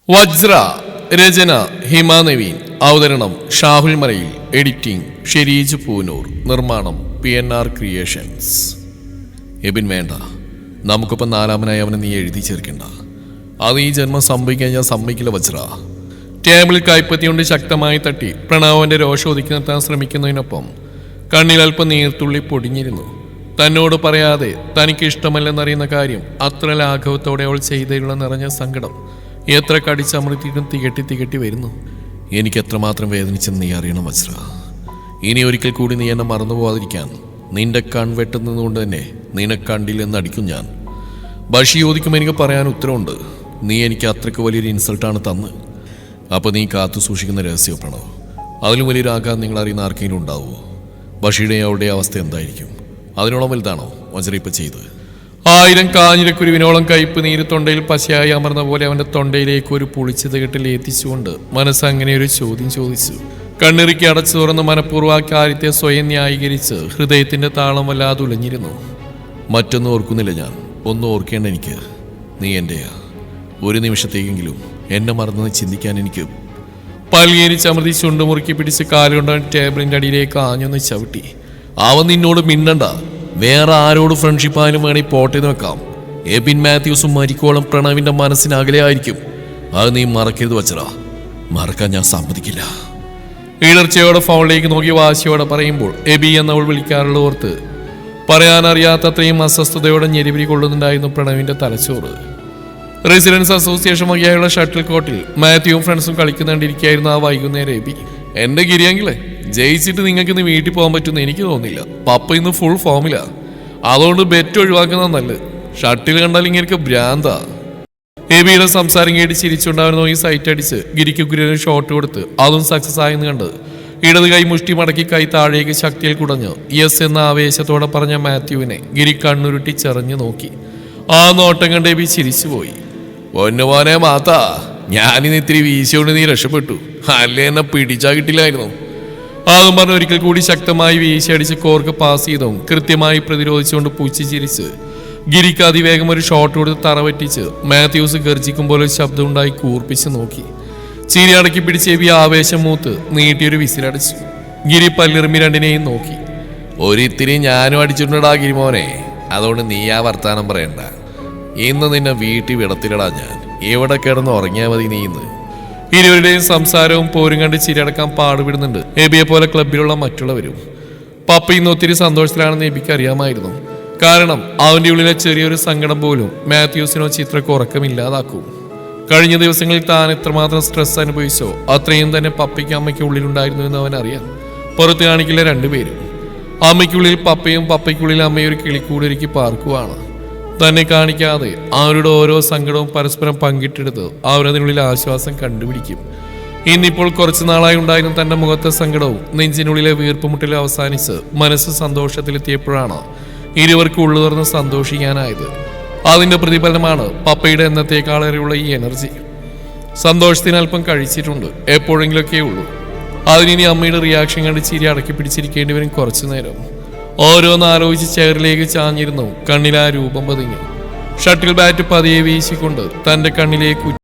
വജ്ര രചന ഹിമ നവീൻ. അവതരണം ഷാഹുൽ മലയിൽ. എഡിറ്റിംഗ് ഷെരീജ് പൂനൂർ. നിർമ്മാണം PNR ക്രിയേഷൻസ്. എബിൻ, വേണ്ട, നമുക്കിപ്പം നാലാമനായി അവനെ നീ എഴുതി ചേർക്കണ്ട. അത് ഈ ജന്മം സംഭവിക്കാൻ ഞാൻ സമ്മതിക്കില്ല വജ്ര. ടേബിളിൽ കൈപ്പത്തിയുണ്ട് ശക്തമായി തട്ടി പ്രണവന്റെ രോഷം ഒതുക്കി നിർത്താൻ ശ്രമിക്കുന്നതിനൊപ്പം കണ്ണിൽ അല്പം നീർത്തുള്ളി പൊടിഞ്ഞിരുന്നു. തന്നോട് പറയാതെ തനിക്ക് ഇഷ്ടമല്ലെന്നറിയുന്ന കാര്യം അത്ര ലാഘവത്തോടെ അവൾ ചെയ്തതിലുള്ള നിറഞ്ഞ സങ്കടം എത്ര കടിച്ചമർത്തിയിട്ടും തികട്ടി വരുന്നു. എനിക്ക് എത്രമാത്രം വേദനിച്ചെന്ന് നീ അറിയണം വജ്ര. ഇനി ഒരിക്കൽ കൂടി നീ എന്നെ മറന്നു പോവാതിരിക്കാൻ നിന്റെ കൺവെട്ടുന്നതുകൊണ്ട് തന്നെ നിന്നെ കണ്ടില്ലെന്ന് അടിക്കും ഞാൻ. ബഷി ചോദിക്കുമ്പോൾ എനിക്ക് പറയാൻ ഉത്തരവുണ്ട്. നീ എനിക്ക് അത്രയ്ക്ക് വലിയൊരു ഇൻസൾട്ടാണ് തന്ന്. അപ്പോൾ നീ കാത്തു സൂക്ഷിക്കുന്ന രഹസ്യപ്പെടണോ? അതിലും വലിയൊരു ആഘാതം നിങ്ങൾ അറിയുന്ന ആർക്കെങ്കിലും ഉണ്ടാവുമോ? ബഷിയുടെയും അവളുടെ അവസ്ഥ എന്തായിരിക്കും? അതിനോളം വലുതാണോ വജ്ര ഇപ്പം ചെയ്ത്? 1000 കാഞ്ഞിരക്കുരുവിനോളം കയ്പ് നീര് തൊണ്ടയിൽ പശയായി അമർന്ന പോലെ അവന്റെ തൊണ്ടയിലേക്ക് ഒരു പുളിച്ചത് കെട്ടിൽ എത്തിച്ചുകൊണ്ട് മനസ്സ് അങ്ങനെ ഒരു ചോദ്യം ചോദിച്ചു. കണ്ണിറുക്കി അടച്ചു തുറന്ന് മനഃപൂർവ്വ ആ കാര്യത്തെ സ്വയം ന്യായീകരിച്ച് ഹൃദയത്തിന്റെ താളം വല്ലാതെ ഉലഞ്ഞിരുന്നു. മറ്റൊന്നും ഓർക്കുന്നില്ല ഞാൻ. ഒന്നും ഓർക്കേണ്ട എനിക്ക്. നീ എന്റെയാ. ഒരു നിമിഷത്തേക്കെങ്കിലും എന്നെ മറന്നെന്ന് ചിന്തിക്കാൻ എനിക്ക്. പല്ലിയേരി ചമർത്തി ചുണ്ടുമുറുക്കി പിടിച്ച് കാലുകൊണ്ടാണ് ടേബിളിന്റെ അടിയിലേക്ക് ആഞ്ഞൊന്ന് ചവിട്ടി. അവൻ നിന്നോട് മിണ്ടണ്ട. വേറെ ആരോട് ഫ്രണ്ട്ഷിപ്പായാലും വേണമെങ്കിൽ പോട്ടേന്ന് വെക്കാം. എബിൻ മാത്യൂസും മരിക്കോളം പ്രണവിന്റെ മനസ്സിനകലെ ആയിരിക്കും. അത് നീ മറക്കരുത് വച്ചറാ. മറക്കാൻ ഞാൻ സമ്മതിക്കില്ല. ഇടർച്ചയോടെ ഫോണിലേക്ക് നോക്കി വാശിയോടെ പറയുമ്പോൾ എബി എന്നവൾ വിളിക്കാറുള്ള ഓർത്ത് പറയാനറിയാത്തത്രയും അസ്വസ്ഥതയോടെ ഞെരിപിരി കൊള്ളുന്നുണ്ടായിരുന്നു പ്രണവിന്റെ തലച്ചോറ്. റെസിഡൻസ് അസോസിയേഷൻ വകയായുള്ള ഷട്ടിൽ കോർട്ടിൽ മാത്യുവും ഫ്രണ്ട്സും കളിക്കുന്നുണ്ടിരിക്കുകയായിരുന്നു ആ വൈകുന്നേരം. എബി, എന്റെ ഗിരിയാങ്കിലേ, ജയിച്ചിട്ട് നിങ്ങൾക്ക് ഇന്ന് വീട്ടിൽ പോകാൻ പറ്റുമെന്ന് എനിക്ക് തോന്നുന്നില്ല. പപ്പ ഇന്ന് ഫുൾ ഫോമിലാ. അതുകൊണ്ട് ബെറ്റ് ഒഴിവാക്കുന്ന നല്ലത്. ഷട്ടിൽ കണ്ടാൽ ഇങ്ങനെ ഭ്രാന്താ. എബിയുടെ സംസാരം കേട്ട് ചിരിച്ചുണ്ടാവുന്ന ഈ സൈറ്റ് അടിച്ച് ഗിരിക്ക് ഗുരുവിന് ഷോട്ട് കൊടുത്ത് അതും സക്സസ് ആയെന്ന് കണ്ട് ഇടത് കൈ മുഷ്ടി മടക്കി കൈ താഴേക്ക് ശക്തിയിൽ കുടഞ്ഞു യെസ് എന്ന ആവേശത്തോടെ പറഞ്ഞ മാത്യുവിനെ ഗിരി കണ്ണുരുട്ടി ചെറിഞ്ഞു നോക്കി. ആ നോട്ടം കണ്ട് എബി ചിരിച്ചുപോയി. ഒന്നുമോനെ മാത്താ, ഞാനിന്ന് ഇത്തിരി വീശിയോണ്ട് നീ രക്ഷപ്പെട്ടു. അല്ലേ എന്നെ പിടിച്ചാ കിട്ടില്ലായിരുന്നു. അതും പറഞ്ഞ് ഒരിക്കൽ കൂടി ശക്തമായി വീശിയടിച്ച് കോർക്ക് പാസ് ചെയ്തും കൃത്യമായി പ്രതിരോധിച്ചുകൊണ്ട് പൂച്ചി ചിരിച്ച് ഗിരിക്ക് അതിവേഗം ഒരു ഷോട്ട് കൊടുത്ത് തറവറ്റിച്ച് മാത്യൂസ് ഗർജിക്കുമ്പോൾ ഒരു ശബ്ദം ഉണ്ടായി കൂർപ്പിച്ച് നോക്കി. ചിരി അടക്കി പിടിച്ച് എബി ആവേശം മൂത്ത് നീട്ടിയൊരു വിസിലടിച്ചു. ഗിരി പല്ലിറുമ്പി രണ്ടിനെയും നോക്കി. ഒരിത്തിരി ഞാനും അടിച്ചിട്ടുണ്ടാ ഗിരിമോനെ. അതുകൊണ്ട് നീ ആ വർത്താനം പറയണ്ട. ഇന്ന് നിന്നെ വീട്ടിൽ വിടത്തിലടാ ഞാൻ. എവിടെ കിടന്ന് ഉറങ്ങിയാൽ മതി നീ ഇന്ന്. ഇരുവരുടെയും സംസാരവും പോരും കണ്ട് ചിരിയടക്കാൻ പാടുപെടുന്നുണ്ട് എബിയെ പോലെ ക്ലബിലുള്ള മറ്റുള്ളവരും. പപ്പ ഇന്ന് ഒത്തിരി സന്തോഷത്തിലാണെന്ന് എബിക്ക് അറിയാമായിരുന്നു. കാരണം അവന്റെ ഉള്ളിലെ ചെറിയൊരു സങ്കടം പോലും മാത്യൂസിനോ ചിത്രക്കോ ഉറക്കമില്ലാതാക്കും. കഴിഞ്ഞ ദിവസങ്ങളിൽ താൻ എത്രമാത്രം സ്ട്രെസ് അനുഭവിച്ചോ അത്രയും തന്നെ പപ്പയ്ക്കും അമ്മയ്ക്കും ഉള്ളിലുണ്ടായിരുന്നു എന്ന് അവൻ അറിയാം. പുറത്ത് കാണിക്കില്ല രണ്ടുപേരും. അമ്മയ്ക്കുള്ളിൽ പപ്പയും പപ്പയ്ക്കുള്ളിൽ അമ്മയും ഒരു കിളിക്കൂടൊരുക്കി പാർക്കുവാണ്. തന്നെ കാണിക്കാതെ അവരുടെ ഓരോ സങ്കടവും പരസ്പരം പങ്കിട്ടെടുത്ത് അവരതിനുള്ളിൽ ആശ്വാസം കണ്ടുപിടിക്കും. ഇന്നിപ്പോൾ കുറച്ചു നാളായി ഉണ്ടായിരുന്ന തന്റെ മുഖത്തെ സങ്കടവും നെഞ്ചിനുള്ളിലെ വീർപ്പുമുട്ടലും അവസാനിച്ച് മനസ്സ് സന്തോഷത്തിലെത്തിയപ്പോഴാണ് ഇരുവർക്കും ഉള്ളു തുറന്ന് സന്തോഷിക്കാനായത്. അതിന്റെ പ്രതിഫലനമാണ് പപ്പയുടെ എന്നത്തേക്കാളേറെയുള്ള ഈ എനർജി. സന്തോഷത്തിന് അല്പം കഴിച്ചിട്ടുണ്ട്, എപ്പോഴെങ്കിലൊക്കെ ഉള്ളൂ. അതിനി അമ്മയുടെ റിയാക്ഷൻ കണ്ട് ചിരി അടക്കി പിടിച്ചിരിക്കേണ്ടി വരും കുറച്ചു നേരം. ഓരോന്നാലോചിച്ച് ചെയറിലേക്ക് ചാഞ്ഞിരുന്നു. കണ്ണിലാ രൂപം പതിഞ്ഞു. ഷട്ടിൽ ബാറ്റ് പതിയെ വീശിക്കൊണ്ട് തന്റെ കണ്ണിലേക്ക്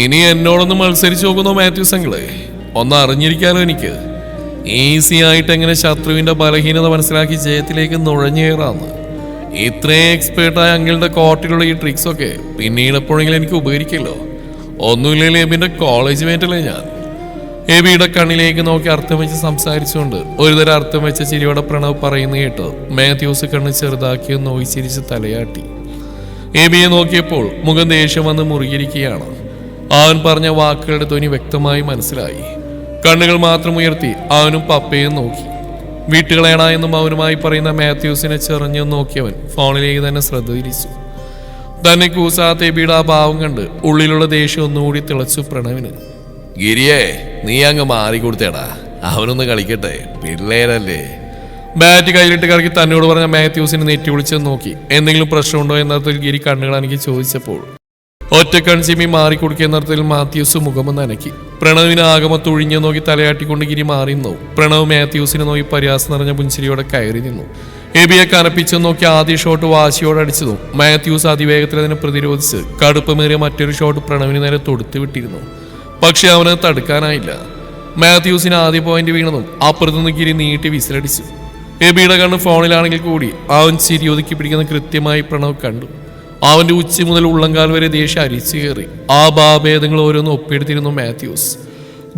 ഇനി എന്നോടൊന്ന് മത്സരിച്ച് നോക്കുന്നോ മാത്യൂസ് അങ്കിളെ? ഒന്ന് അറിഞ്ഞിരിക്കാലോ എനിക്ക്. ഈസി ആയിട്ട് എങ്ങനെ ശത്രുവിന്റെ ബലഹീനത മനസ്സിലാക്കി ജയത്തിലേക്ക് നുഴഞ്ഞു കയറാന്ന്. ഇത്രയും എക്സ്പേർട്ടായ അങ്കിളുടെ കോർട്ടിലുള്ള ഈ ട്രിക്സ് ഒക്കെ പിന്നീട് എപ്പോഴെങ്കിലും എനിക്ക് ഉപകരിക്കല്ലോ. ഒന്നുമില്ലെങ്കിൽ എബിന്റെ കോളേജ് മേറ്റല്ലേ ഞാൻ. എബിയുടെ കണ്ണിലേക്ക് നോക്കി അർത്ഥം വെച്ച് സംസാരിച്ചുകൊണ്ട് ഒരുതരം അർത്ഥം വെച്ച ചിരിയോടെ പ്രണവ് പറയുന്ന കേട്ടോ മാത്യൂസ് കണ്ണ് ചെറുതാക്കി നോയിച്ചിരിച്ച് തലയാട്ടി. എബിയെ നോക്കിയപ്പോൾ മുഖം ദേഷ്യം വന്ന് മുറുകിയിരിക്കുകയാണ്. അവൻ പറഞ്ഞ വാക്കുകളുടെ ധ്വനി വ്യക്തമായി മനസ്സിലായി. കണ്ണുകൾ മാത്രം ഉയർത്തി അവനും പപ്പയും നോക്കി. വീട്ടുകളേണ എന്നും അവനുമായി പറയുന്ന മാത്യൂസിനെ ചെറിഞ്ഞു നോക്കിയവൻ ഫോണിലേക്ക് തന്നെ ശ്രദ്ധ തിരിച്ചു. തന്നെ കൂസാത്ത എബിയുടെ ആ ഭാവം കണ്ട് ഉള്ളിലുള്ള ദേഷ്യം ഒന്നുകൂടി തിളച്ചു പ്രണവിന്. ഗിരിയേ, നീ അങ്ങ് മാറിക്കൊടുത്തേടാ, അവനൊന്ന് കളിക്കട്ടെ, പിള്ളേരല്ലേ. ബാറ്റ് കയ്യിലിട്ട് കറക്കി തന്നോട് പറഞ്ഞ മാത്യൂസിനെ നെറ്റി വിളിച്ചെന്ന് നോക്കി. എന്തെങ്കിലും പ്രശ്നമുണ്ടോ എന്നർത്ഥത്തിൽ ഗിരി കണ്ണുകൾ എനിക്ക് ചോദിച്ചപ്പോൾ ഒറ്റക്കൺചിമി മാറിക്കൊടുക്കിയ എന്നർത്ഥത്തിൽ മാത്യൂസ് മുഖമൊന്ന് അനക്കി. പ്രണവിന് ആകമത്ത് ഒഴിഞ്ഞു നോക്കി തലയാട്ടിക്കൊണ്ട് ഗിരി മാറി നിന്നു. പ്രണവ് മാത്യൂസിനെ നോക്കി പരിഹാസം നിറഞ്ഞ പുഞ്ചിരിയോടെ കയറി നിന്നു. എബിയെ കനപ്പിച്ചു നോക്കി ആദ്യ ഷോട്ട് വാശിയോടെ അടിച്ചതും മാത്യൂസ് അതിവേഗത്തിൽ അതിനെ പ്രതിരോധിച്ച് കടുപ്പമേറിയ മറ്റൊരു ഷോട്ട് പ്രണവിന് നേരെ തൊടുത്തു വിട്ടിരുന്നു. പക്ഷെ അവന് തടുക്കാനായില്ല. മാത്യൂസിന് ആദ്യ പോയിന്റ് വീണതും അപ്പുറത്തുനിന്ന് ഗിരി നീട്ടി വിസിലടിച്ചു. എബിയുടെ കണ്ണ് ഫോണിലാണെങ്കിൽ കൂടി അവൻ ചിരി ഒതുക്കി പിടിക്കുന്ന കൃത്യമായി പ്രണവ് കണ്ടു. അവന്റെ ഉച്ച മുതൽ ഉള്ളങ്കാൽ വരെ ദേഷ്യം അരിച്ചു കയറി. ആ ഭാഭേദങ്ങൾ ഓരോന്നും ഒപ്പിയെടുത്തിരുന്നു മാത്യൂസ്.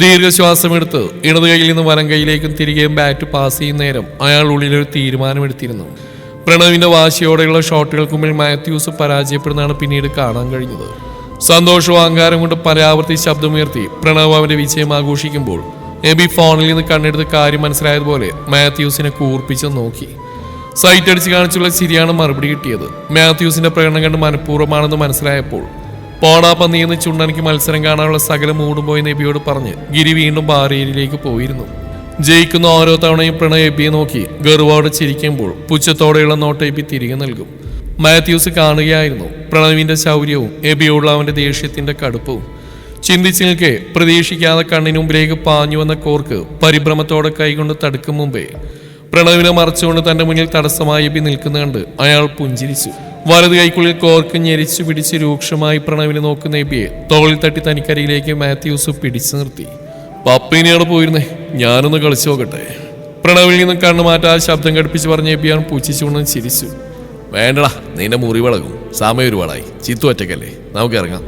ദീർഘശ്വാസമെടുത്ത് ഇടത് കൈയിൽ നിന്ന് വലം കൈയിലേക്കും തിരികെയും ബാറ്റ് പാസ് ചെയ്യുന്ന നേരം അയാൾ ഉള്ളിലൊരു തീരുമാനമെടുത്തിരുന്നു. പ്രണവിന്റെ വാശിയോടെയുള്ള ഷോട്ടുകൾക്ക് മുമ്പിൽ മാത്യൂസ് പരാജയപ്പെടുന്നതാണ് പിന്നീട് കാണാൻ കഴിഞ്ഞത്. സന്തോഷവും അഹങ്കാരം കൊണ്ട് പരാവർത്തി ശബ്ദമുയർത്തി പ്രണവ് അവന്റെ വിജയം ആഘോഷിക്കുമ്പോൾ എബി ഫോണിൽ നിന്ന് കണ്ണെടുത്ത് കാര്യം മനസ്സിലായതുപോലെ മാത്യൂസിനെ കൂർപ്പിച്ച് നോക്കി. സൈറ്റ് അടിച്ച് കാണിച്ചുള്ള ചിരിയാണ് മറുപടി കിട്ടിയത്. മാത്യൂസിന്റെ പ്രകടനം കണ്ട് മനഃപൂർവ്വമാണെന്ന് മനസ്സിലായപ്പോൾ പോടാ പന്നിയെന്ന് ചുണ്ടനിക്ക് മത്സരം കാണാനുള്ള സകല മൂടും പോയി എബിയോട് പറഞ്ഞ് ഗിരി വീണ്ടും ബാരേരിയിലേക്ക് പോയിരുന്നു. ജയിക്കുന്ന ഓരോ തവണയും പ്രണവ് എബിയെ നോക്കി ഗർവോടെ ചിരിക്കുമ്പോൾ പുച്ഛത്തോടെയുള്ള നോട്ട് എബി തിരികെ നൽകും. മാത്യൂസ് കാണുകയായിരുന്നു പ്രണവിന്റെ ശൗര്യവും എബിയോടുള്ള അവന്റെ ദേഷ്യത്തിന്റെ കടുപ്പവും. ചിന്തിച്ചു നിൽക്കെ പ്രതീക്ഷിക്കാതെ കണ്ണിന് മുമ്പിലേക്ക് പാഞ്ഞു വന്ന കോർക്ക് പരിഭ്രമത്തോടെ കൈകൊണ്ട് തടുക്കും മുമ്പേ പ്രണവിനെ മറച്ചുകൊണ്ട് തന്റെ മുന്നിൽ തടസ്സമായി എബി നിൽക്കുന്ന കണ്ട് അയാൾ പുഞ്ചിരിച്ചു. വലത് കൈക്കുള്ളിൽ കോർക്ക് ഞെരിച്ചു പിടിച്ച് രൂക്ഷമായി പ്രണവിനെ നോക്കുന്ന എബിയെ തോളിൽ തട്ടി തനിക്കരിയിലേക്ക് മാത്യൂസ് പിടിച്ചു നിർത്തി. പപ്പീനെയാണ് പോയിരുന്നേ, ഞാനൊന്ന് കളിച്ചു നോക്കട്ടെ. പ്രണവിൽ നിന്നും കണ്ണു മാറ്റാതെ ശബ്ദം കടുപ്പിച്ച് പറഞ്ഞ എബിയാണ് പൂച്ചിച്ചുകൊണ്ടും ചിരിച്ചു. വേണ്ടടാ, നിന്റെ മുറി വളകും, സമയം ഒരുപാടായി, ചിത്തു ഒറ്റക്കല്ലേ, നമുക്ക് ഇറങ്ങാം.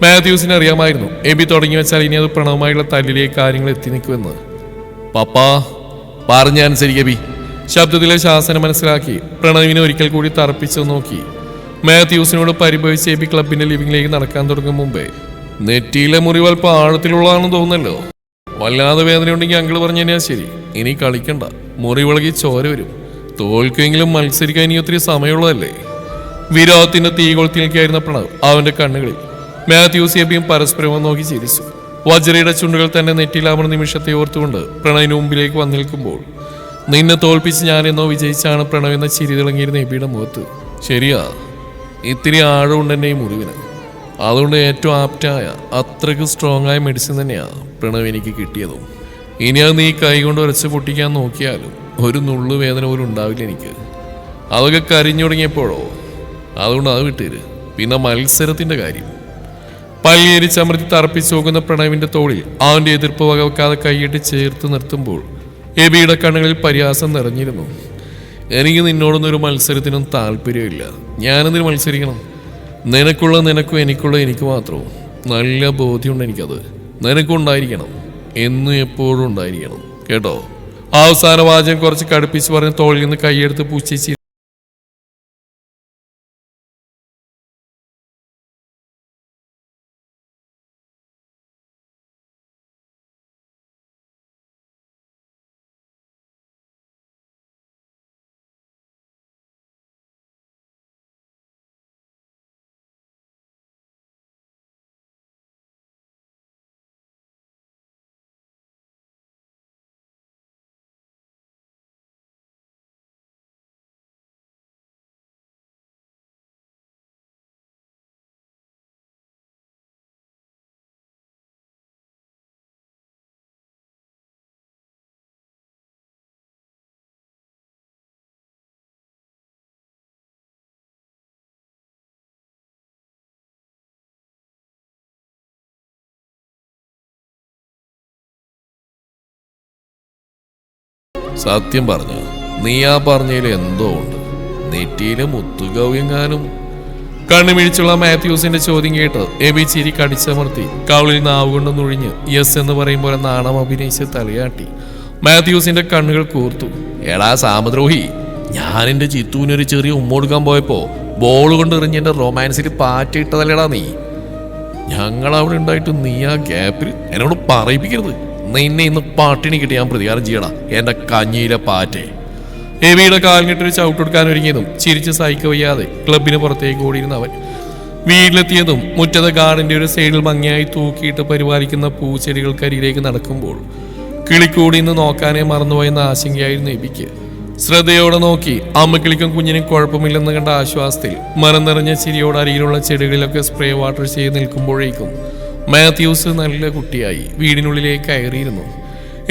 മാത്യൂസിന് അറിയാമായിരുന്നു എബി തുടങ്ങി വെച്ചാൽ ഇനി അത് പ്രണവുമായുള്ള തല്ലിലേക്ക് കാര്യങ്ങൾ എത്തി നിൽക്കുമെന്ന്. പപ്പാ പറഞ്ഞനുസരിക്ക് എബി. ശബ്ദത്തിലെ ശാസനം മനസ്സിലാക്കി പ്രണവിനെ ഒരിക്കൽ കൂടി തറപ്പിച്ചു നോക്കി. മാത്യൂസിനോട് പരിഭവിച്ച് എബി ക്ലബിന്റെ ലിവിംഗിലേക്ക് നടക്കാൻ തുടങ്ങും മുമ്പേ നെറ്റിയിലെ മുറിവ് അല്പം ആഴത്തിലുള്ളതാണെന്ന് തോന്നുന്നല്ലോ. വല്ലാതെ വേദനയുണ്ടെങ്കിൽ അങ്കിള് പറഞ്ഞു തന്നെയാ ശരി. ഇനി കളിക്കണ്ട, മുറിവിളകി ചോര വരും. തോൽക്കെങ്കിലും മത്സരിക്കാൻ ഇനി ഒത്തിരി സമയമുള്ളതല്ലേ. വിരോധത്തിന്റെ തീ കൊളുത്തി നിൽക്കുകയായിരുന്ന പ്രണവ് അവന്റെ കണ്ണുകളിൽ. മാത്യൂസ് എബിയും പരസ്പരം നോക്കി ചിരിച്ചു. വജ്രയുടെ ചുണ്ടുകൾ തന്നെ നെറ്റിയിലാമർ നിമിഷത്തെ ഓർത്തുകൊണ്ട് പ്രണവിന് മുമ്പിലേക്ക് വന്നു നിൽക്കുമ്പോൾ നിന്നെ തോൽപ്പിച്ച് ഞാനെന്നോ വിജയിച്ചാണ് പ്രണവ് എന്ന ചിരി തിളങ്ങിയിരുന്ന എബിയുടെ മുഖത്ത്. ശരിയാ, ഇത്തിരി ആഴമുണ്ട് എൻ്റെ ഈ മുറിവിന്. അതുകൊണ്ട് ഏറ്റവും ആപ്റ്റായ അത്രയ്ക്ക് സ്ട്രോങ് ആയ മെഡിസിൻ തന്നെയാ പ്രണവ് എനിക്ക് കിട്ടിയതും. ഇനി അത് നീ കൈ കൊണ്ട് ഉരച്ച് പൊട്ടിക്കാൻ നോക്കിയാലും ഒരു നുള്ളു വേദന പോലും ഉണ്ടാവില്ല എനിക്ക്. അതൊക്കെ കരിഞ്ഞു തുടങ്ങിയപ്പോഴോ, അതുകൊണ്ട് അത് വിട്ടേര്. പിന്നെ മത്സരത്തിന്റെ കാര്യം. പല്ലിയരിച്ചമർത്തി തറപ്പിച്ചു നോക്കുന്ന പ്രണവിന്റെ തോളിൽ അവന്റെ എതിർപ്പ് വകവെക്കാതെ കൈയിട്ട് ചേർത്ത് നിർത്തുമ്പോൾ എബിയുടെ കണ്ണുകളിൽ പരിഹാസം നിറഞ്ഞിരുന്നു. എനിക്ക് നിന്നോടൊന്നൊരു മത്സരത്തിനും താല്പര്യമില്ല. ഞാനെന്തിനു മത്സരിക്കണം? നിനക്കുള്ള നിനക്കും എനിക്കുള്ള എനിക്ക് മാത്രവും. നല്ല ബോധ്യമുണ്ട് എനിക്കത്. നിനക്കുണ്ടായിരിക്കണം, എന്നും എപ്പോഴും ഉണ്ടായിരിക്കണം, കേട്ടോ. അവസാന വാചകം കുറച്ച് കടുപ്പിച്ച് പറഞ്ഞ് തോളിൽ നിന്ന് കൈയെടുത്ത് പൂച്ചിച്ച് സത്യം പറഞ്ഞു, നീ ആ പറഞ്ഞതിൽ എന്തോ ഉണ്ട്. നെറ്റിയിലെ മുത്തുകവ്യങ്ങാനും. കണ്ണുമിഴിച്ചുള്ള മാത്യൂസിന്റെ ചോദ്യം കേട്ട് എബി ചിരി കടിച്ചമർത്തി കവിളിൽ നാവ് കൊണ്ടൊന്നൊഴിഞ്ഞ് യെസ് എന്ന് പറയുമ്പോൾ നാണം അഭിനയിച്ച് തലയാട്ടി. മാത്യൂസിന്റെ കണ്ണുകൾ കൂർത്തു. എടാ സാമദ്രോഹി, ഞാൻ എന്റെ ചിത്തൂനൊരു ചെറിയ ഉമ്മൊടുക്കാൻ പോയപ്പോ ബോൾ കൊണ്ട് എറിഞ്ഞ് എന്റെ റൊമാൻസിൽ പാറ്റിട്ടതല്ലടാ നീ. ഞങ്ങൾ അവിടെ ഉണ്ടായിട്ട് നീ ആ ഗ്യാപ്പിൽ എന്നോട് പറയിപ്പിക്കരുത്. നിന്നെ ഇന്ന് പാട്ടിണി കിട്ടി ഞാൻ പ്രതികാരം ചെയ്യടാ എന്റെ കഞ്ഞിയിലെ പാറ്റേ. എബിയുടെ കാലിനിട്ടൊരു ചവിട്ടെടുക്കാൻ ഒരുങ്ങിയതും ചിരിച്ച് സഹിക്ക വയ്യാതെ ക്ലബിന് പുറത്തേക്ക് ഓടിയിരുന്ന അവൻ വീട്ടിലെത്തിയതും മുറ്റത്തെ ഗാർഡന്റെ ഒരു സൈഡിൽ ഭംഗിയായി തൂക്കിയിട്ട് പരിപാലിക്കുന്ന പൂച്ചെടികൾക്കരിയിലേക്ക് നടക്കുമ്പോൾ കിളിക്കൂടി നിന്ന് നോക്കാനേ മറന്നുപോയെന്ന ആശങ്കയായിരുന്നു എബിക്ക്. ശ്രദ്ധയോടെ നോക്കി അമ്മക്കിളിക്കും കുഞ്ഞിനും കുഴപ്പമില്ലെന്ന് കണ്ട ആശ്വാസത്തിൽ മനം നിറഞ്ഞ ചിരിയോട് അരികിലുള്ള ചെടികളിലൊക്കെ സ്പ്രേ വാട്ടർ ചെയ്ത് നിൽക്കുമ്പോഴേക്കും മാത്യൂസ് നല്ല കുട്ടിയായി വീടിനുള്ളിലേക്ക് കയറിയിരുന്നു.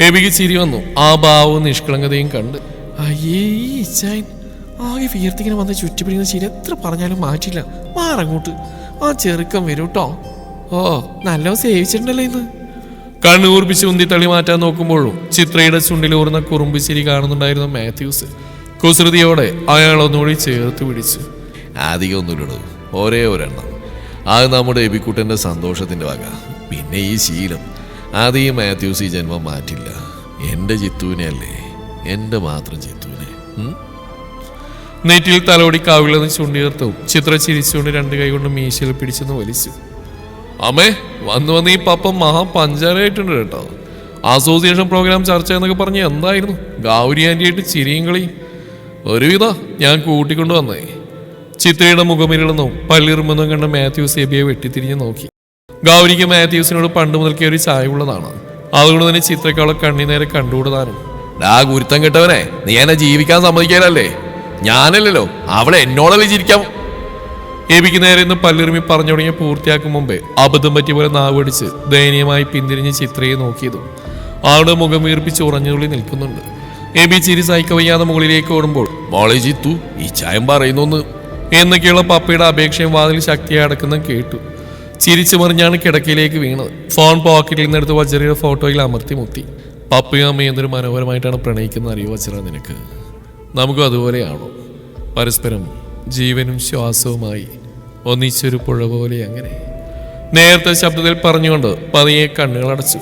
എബിക്ക് ചിരി വന്നു ആ ഭാവവും നിഷ്കളങ്കതയും കണ്ട്. അയ്യേ ഇച്ചായൻ ആകെ വിയർത്തിങ്ങനെ വന്ന് ചുറ്റിപ്പിടിക്കുന്ന ചിരി എത്ര പറഞ്ഞാലും മാറ്റില്ല. മാറങ്ങോട്ട്, ആ ചെറുക്കം വരും കേട്ടോ. ഓ നല്ല സേവിച്ചിട്ടുണ്ടല്ലോ ഇന്ന്. കണ്ണൂർപ്പിച്ച് ഉന്തി തള്ളി മാറ്റാൻ നോക്കുമ്പോഴും ചിത്രയുടെ ചുണ്ടിലൂർന്ന കുറുമ്പ് ചിരി കാണുന്നുണ്ടായിരുന്ന മാത്യൂസ് കുസൃതിയോടെ അയാൾ ഒന്നുകൂടി ചേർത്ത് പിടിച്ചു. അധികം ഒന്നുമില്ലടോ, ഒരേ ഒരെണ്ണം. അത് നമ്മുടെ എബിക്കുട്ടന്റെ സന്തോഷത്തിന്റെ വക. പിന്നെ ഈ ശീലം അത് ഈ മാത്യൂസ് ഈ ജന്മം മാറ്റില്ല. എന്റെ ചിത്തൂനെ അല്ലേ, എന്റെ മാത്രം ചിത്തൂനെ. നെറ്റിൽ തലോടി കാവിളെന്ന് ചുണ്ടിയർത്തും ചിത്ര ചിരിച്ചുകൊണ്ട് രണ്ട് കൈ കൊണ്ട് മീശയിൽ പിടിച്ചെന്ന് വലിച്ചു. അമ്മേ വന്ന് ഈ പപ്പം മഹാ പഞ്ചാരയായിട്ടുണ്ട് കേട്ടോ. അസോസിയേഷൻ പ്രോഗ്രാം ചർച്ച എന്നൊക്കെ പറഞ്ഞ് എന്തായിരുന്നു ഗൗരി ആന്റിയായിട്ട് ചിരിയും കളിയും. ഒരുവിധ ഞാൻ കൂട്ടിക്കൊണ്ടു വന്നേ. ചിത്രയുടെ മുഖമിരളെന്നും പല്ലിറുമെന്നും കണ്ട മാത്യൂസ് എബിയെ വെട്ടിത്തിരിഞ്ഞ് നോക്കി. ഗൗരിക്ക് മാത്യൂസിനോട് പണ്ട് മുതൽക്കേ ഒരു ചായവുള്ളതാണ്. അതുകൊണ്ട് തന്നെ ചിത്രക്കാളെ കണ്ണി നേരെ കണ്ടുകൂടതാനും. ഗുരുത്തം കെട്ടവനെ, നീ എന്നെ ജീവിക്കാൻ സമ്മതിക്കാനല്ലേ? ഞാനല്ലല്ലോ, അവളെ എന്നോടല്ലേ ചിരിക്കാം. എബിക്ക് നേരെ നിന്ന് പല്ലിറുമി പറഞ്ഞു തുടങ്ങിയ പൂർത്തിയാക്കും മുമ്പേ അബദ്ധം പറ്റിയ പോലെ നാവടിച്ച് ദയനീയമായി പിന്തിരിഞ്ഞ് ചിത്രയെ നോക്കിയതും ആളുടെ മുഖം വീർപ്പിച്ച് ഉറഞ്ഞുള്ളി നിൽക്കുന്നുണ്ട്. എബി ചിരി സഹിക്ക വയ്യാതെ മുകളിലേക്ക് ഓടുമ്പോൾ മോളെ ചിത്തു ഈ ചായം പറയുന്നു എന്നൊക്കെയുള്ള പപ്പയുടെ അപേക്ഷയും വാതിൽ ശക്തിയായി അടക്കുന്ന കേട്ടു. ചിരിച്ചു മറിഞ്ഞാണ് കിടക്കയിലേക്ക് വീണത്. ഫോൺ പോക്കറ്റിൽ നിന്നെടുത്ത് വജ്രയുടെ ഫോട്ടോയിൽ അമർത്തി മുത്തി. പപ്പയും അമ്മയും എന്തൊരു മനോഹരമായിട്ടാണ് പ്രണയിക്കുന്നത് അറിയോ വജ്ര നിനക്ക്? നമുക്കും അതുപോലെയാണോ? പരസ്പരം ജീവനും ശ്വാസവുമായി ഒന്നിച്ചൊരു പുഴ പോലെ. അങ്ങനെ നേരത്തെ ശബ്ദത്തിൽ പറഞ്ഞുകൊണ്ട് പതിയെ കണ്ണുകൾ അടച്ചു.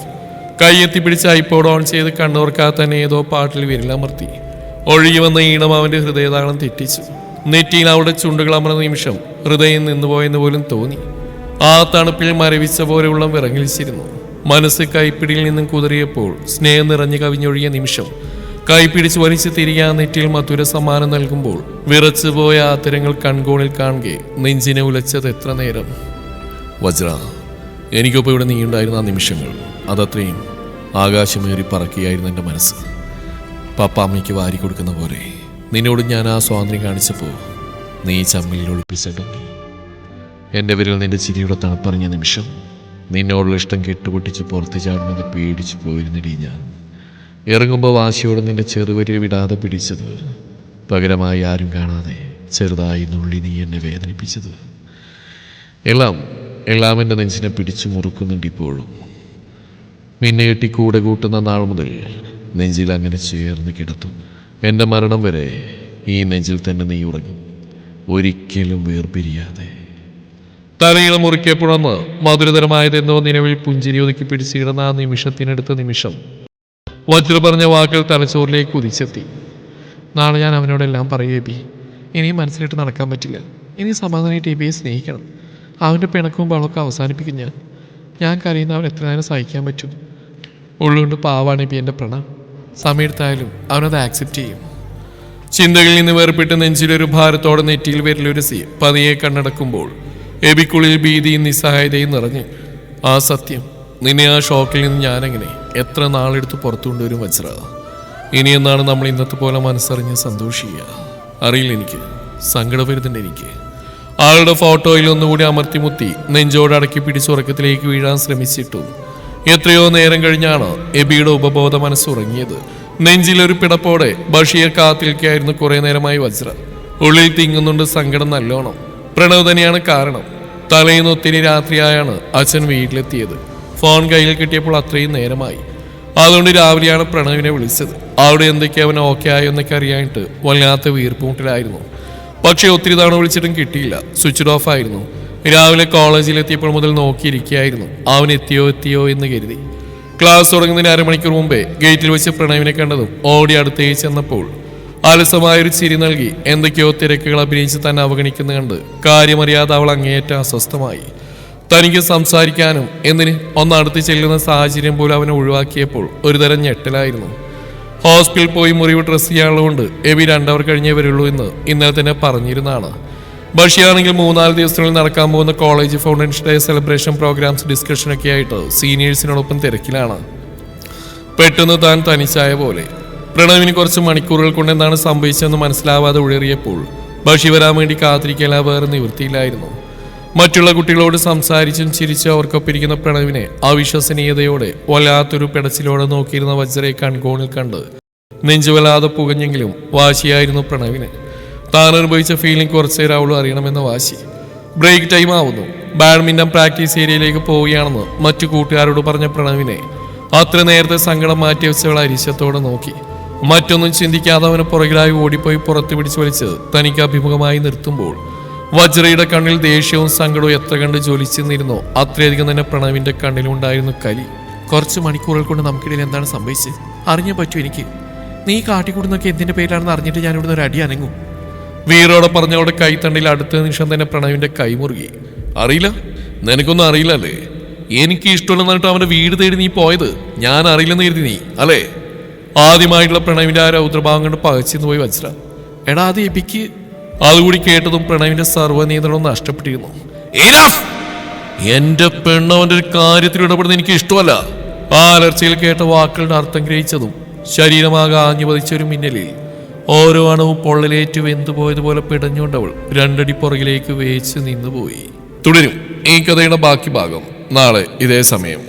കൈയെത്തി പിടിച്ച് ഐപോഡ് ഓൺ ചെയ്ത് കണ്ണുറക്കാതെ തന്നെ ഏതോ പാട്ടിൽ വിരലമർത്തി. ഒഴുകി വന്ന ഈണം അവന്റെ ഹൃദയതാളം തെറ്റിച്ചു. നെറ്റിയിൽ അവളുടെ ചുണ്ടുകൾ അമർന്ന നിമിഷം ഹൃദയം നിന്നുപോയെന്ന് പോലും തോന്നി. ആ തണുപ്പിൽ മരവിച്ച പോലെയുള്ള വിറങ്ങിലിച്ചിരുന്നു. മനസ്സ് കൈപ്പിടിയിൽ നിന്നും കുതിറിയപ്പോൾ സ്നേഹം നിറഞ്ഞു കവിഞ്ഞൊഴിയ നിമിഷം കൈപ്പിടിച്ച് വലിച്ചു തിരികെ നെറ്റിയിൽ മധുര സമ്മാനം നൽകുമ്പോൾ വിറച്ചുപോയ ആത്തരങ്ങൾ കൺകോണിൽ കാണുകെ നെഞ്ചിനെ ഉലച്ചത് എത്ര നേരം. വജ്ര, എനിക്കൊപ്പം ഇവിടെ നീണ്ടായിരുന്ന ആ നിമിഷങ്ങൾ അതത്രയും ആകാശമേറി പറക്കുകയായിരുന്നു എൻ്റെ മനസ്സ്. പപ്പ അമ്മയ്ക്ക് വാരി കൊടുക്കുന്ന പോലെ നിന്നോട് ഞാൻ ആ സ്വാതന്ത്ര്യം കാണിച്ചപ്പോൾ നീ ചമ്മിൽ ഒളിപ്പിച്ചിട്ടുണ്ട്. എൻ്റെ വിരൽ നിന്റെ ചിരിയുടെ തണുപ്പറിഞ്ഞ നിമിഷം നിന്നോടുള്ള ഇഷ്ടം കെട്ടുപൊട്ടിച്ച് പുറത്ത് ചാടുന്നത് പേടിച്ചു പോയിരുന്നിടി. ഞാൻ ഇറങ്ങുമ്പോൾ വാശിയോടെ നിന്റെ ചെറുവരിൽ വിടാതെ പിടിച്ചത്, പകരമായി ആരും കാണാതെ ചെറുതായി നുള്ളി നീ എന്നെ വേദനിപ്പിച്ചത്, എല്ലാം എൻ്റെ നെഞ്ചിനെ പിടിച്ചു മുറുക്കുന്നുണ്ട് ഇപ്പോഴും. നിന്നെ കെട്ടി കൂടെ കൂട്ടുന്ന നാൾ മുതൽ നെഞ്ചിൽ അങ്ങനെ ചേർന്ന് കിടത്തും. എൻ്റെ മരണം വരെ ഈ നെഞ്ചിൽ തന്നെ നീ ഉറങ്ങും, ഒരിക്കലും വേർപിരിയാതെ. തലയിളം മുറിക്കപ്പെടുന്ന മധുരതരമായതെന്നോ നിലവിൽ പുഞ്ചിരി ഒതുക്കി പിടിച്ചിടുന്ന ആ നിമിഷത്തിനടുത്ത നിമിഷം വജ്ര പറഞ്ഞ വാക്കുകൾ തലച്ചോറിലേക്ക് കുതിച്ചെത്തി. നാളെ ഞാൻ അവനോടെല്ലാം പറയും എബി. ഇനിയും മനസ്സിലിട്ട് നടക്കാൻ പറ്റില്ല. ഇനി സമാധാനമായിട്ട് എബിയെ സ്നേഹിക്കണം. അവൻ്റെ പിണക്കവും ബളമൊക്കെ അവസാനിപ്പിക്കും. ഞാൻ കരയുന്ന അവൻ എത്ര നേരം സഹിക്കാൻ പറ്റും? ഉള്ളുകൊണ്ട് പാവാണ് എബി എൻ്റെ പ്രണയം. സമയത്തായാലും അവനത് ആക്സെപ്റ്റ് ചെയ്യും. ചിന്തകളിൽ നിന്ന് വേർപ്പെട്ട് നെഞ്ചിലൊരു ഭാരത്തോടെ നെറ്റിയിൽ വിരലുരസി പതിയെ കണ്ണടക്കുമ്പോൾ എബിക്കുള്ളിൽ ഭീതിയും നിസ്സഹായതയും നിറഞ്ഞു. ആ സത്യം, നിന്നെ ആ ഷോക്കിൽ നിന്ന് ഞാനെങ്ങനെ എത്ര നാളെടുത്ത് പുറത്തു കൊണ്ടുവരും വജ്ര? ഇനി എന്നാണ് നമ്മൾ ഇന്നത്തെ പോലെ മനസ്സറിഞ്ഞ് സന്തോഷിക്കുക? അറിയില്ല, എനിക്ക് സങ്കടം വരുന്നുണ്ട്. എനിക്ക് ആളുടെ ഫോട്ടോയിൽ ഒന്നുകൂടി അമർത്തിമുത്തി നെഞ്ചോട് അടക്കി പിടിച്ചുറക്കത്തിലേക്ക് വീഴാൻ ശ്രമിച്ചിട്ടു. എത്രയോ നേരം കഴിഞ്ഞാണ് എബിയുടെ ഉപബോധ മനസ്സുറങ്ങിയത്. നെഞ്ചിലൊരു പിടപ്പോടെ ബഷീർ കാത്തിരിക്കായിരുന്നു കുറെ നേരമായി വജ്ര. ഉള്ളിൽ തിങ്ങുന്നുണ്ട് സങ്കടം നല്ലോണം. പ്രണവ് തന്നെയാണ് കാരണം. തലേന്ന് ഒത്തിരി രാത്രിയായാണ് അച്ഛൻ വീട്ടിലെത്തിയത്. ഫോൺ കയ്യിൽ കിട്ടിയപ്പോൾ അത്രയും നേരമായി. അതുകൊണ്ട് രാവിലെയാണ് പ്രണവിനെ വിളിച്ചത്. അവിടെ എന്തൊക്കെ അവൻ ഓക്കെ ആയോ എന്നൊക്കെ അറിയാനായിട്ട് വല്ലാത്ത വീർപ്പുമുട്ടിലായിരുന്നു. പക്ഷെ ഒത്തിരി തവണ വിളിച്ചിട്ടും കിട്ടിയില്ല. സ്വിച്ച് ഓഫ് ആയിരുന്നു. രാവിലെ കോളേജിലെത്തിയപ്പോൾ മുതൽ നോക്കിയിരിക്കുകയായിരുന്നു. അവൻ എത്തിയോ എന്ന് കരുതി. ക്ലാസ് തുടങ്ങുന്നതിന് അരമണിക്കൂർ മുമ്പേ ഗേറ്റിൽ വെച്ച് പ്രണവിനെ കണ്ടതും ഓടി അടുത്തേക്ക് ചെന്നപ്പോൾ അലസമായൊരു ചിരി നൽകി എന്തൊക്കെയോ തിരക്കുകൾ അഭിനയിച്ച് തന്നെ അവഗണിക്കുന്ന കണ്ട് കാര്യമറിയാതെ അവൾ അങ്ങേയറ്റം അസ്വസ്ഥമായി. തനിക്ക് സംസാരിക്കാനും എന്തിന് ഒന്നടുത്ത് ചെല്ലുന്ന സാഹചര്യം പോലും അവനെ ഒഴിവാക്കിയപ്പോൾ ഒരുതരം ഞെട്ടലായിരുന്നു. ഹോസ്പിറ്റലിൽ പോയി മുറിവ് ഡ്രസ് ചെയ്യാനുള്ളതുകൊണ്ട് എബി 2 അവർ കഴിഞ്ഞേ വരുള്ളൂ എന്ന് ഇന്നലെ തന്നെ പറഞ്ഞിരുന്നതാണ്. ബഷിയാണെങ്കിൽ 3-4 ദിവസത്തിനുള്ളിൽ നടക്കാൻ പോകുന്ന college foundation day celebration programs ഡിസ്കഷനൊക്കെ ആയിട്ട് സീനിയേഴ്സിനോടൊപ്പം തിരക്കിലാണ്. പെട്ടെന്ന് താൻ തനിച്ചായ പോലെ പ്രണവിന് കുറച്ച് മണിക്കൂറുകൾ കൊണ്ട് എന്താണ് സംഭവിച്ചതെന്ന് മനസ്സിലാവാതെ ഉഴറിയപ്പോൾ ബഷി വരാൻ വേണ്ടി കാത്തിരിക്കല വേറെ നിവൃത്തിയില്ലായിരുന്നു. മറ്റുള്ള കുട്ടികളോട് സംസാരിച്ചും ചിരിച്ചും അവർക്കൊപ്പിരിക്കുന്ന പ്രണവിനെ അവിശ്വസനീയതയോടെ വല്ലാത്തൊരു പെടച്ചിലോടെ നോക്കിയിരുന്ന വജ്രയെ കൺകോണിൽ കണ്ട് നെഞ്ചുവല്ലാതെ പുകഞ്ഞെങ്കിലും വാശിയായിരുന്നു പ്രണവിന്. താൻ അനുഭവിച്ച ഫീലിംഗ് കുറച്ചേരം അവളും അറിയണമെന്ന വാശി. ബ്രേക്ക് ടൈം ആവുന്നു. ബാഡ്മിന്റൺ പ്രാക്ടീസ് ഏരിയയിലേക്ക് പോവുകയാണെന്ന് മറ്റു കൂട്ടുകാരോട് പറഞ്ഞ പ്രണവിനെ അത്ര നേരത്തെ സങ്കടം മാറ്റി വെച്ചവൾ അരിശത്തോടെ നോക്കി. മറ്റൊന്നും ചിന്തിക്കാതെ അവന് പുറകിലായി ഓടിപ്പോയി പുറത്ത് പിടിച്ചു വലിച്ച് തനിക്ക് അഭിമുഖമായി നിർത്തുമ്പോൾ വജ്രയുടെ കണ്ണിൽ ദേഷ്യവും സങ്കടവും എത്ര കണ്ട് ജ്വലിച്ചെന്നിരുന്നോ അത്രയധികം തന്നെ പ്രണവിന്റെ കണ്ണിലുണ്ടായിരുന്നു കലി. കുറച്ച് മണിക്കൂറുകൾ കൊണ്ട് നമുക്കിടയിൽ എന്താണ് സംഭവിച്ചത് അറിഞ്ഞേ പറ്റൂ എനിക്ക്. നീ കാട്ടിക്കൂടുന്നൊക്കെ എന്തിന്റെ പേരിലാണെന്ന് അറിഞ്ഞിട്ട് ഞാൻ ഇവിടുന്ന് ഒരു അടി അനങ്ങും. വീറോടെ പറഞ്ഞവളുടെ കൈത്തണ്ടിൽ അടുത്ത നിമിഷം തന്നെ പ്രണവിന്റെ കൈമുറുകി. അറിയില്ല, നിനക്കൊന്നും അറിയില്ലല്ലേ? എനിക്ക് ഇഷ്ടമുള്ളതായിട്ട് അവന്റെ വീട് തേടി നീ പോയത് ഞാൻ അറിയില്ലെന്ന് കരുതി നീ അല്ലേ? ആദ്യമായിട്ടുള്ള പ്രണവിന്റെ ആ രൗദ്രഭാവം കണ്ട് പകച്ചിന്ന് പോയി വജ്ര. എടാ അത് എബിക്ക്. അതുകൂടി കേട്ടതും പ്രണവിന്റെ സർവ്വനിയന്ത്രണം നഷ്ടപ്പെട്ടിരുന്നു. എന്റെ പെണ്ണവന്റെ ഒരു കാര്യത്തിൽ ഇടപെടുന്ന എനിക്ക് ഇഷ്ടമല്ല. ആ അലർച്ചയിൽ കേട്ട വാക്കുകളുടെ അർത്ഥം ഗ്രഹിച്ചതും ശരീരമാകെ ആഞ്ഞു പതിച്ചൊരു മിന്നലിൽ ഓരോ അണവും പൊള്ളലേറ്റു വെന്തുപോയതുപോലെ പിടഞ്ഞുകൊണ്ടവൾ 2 അടി പുറകിലേക്ക് വേച്ച് നിന്നുപോയി. തുടരും ഈ കഥയുടെ ബാക്കി ഭാഗം നാളെ ഇതേ സമയം.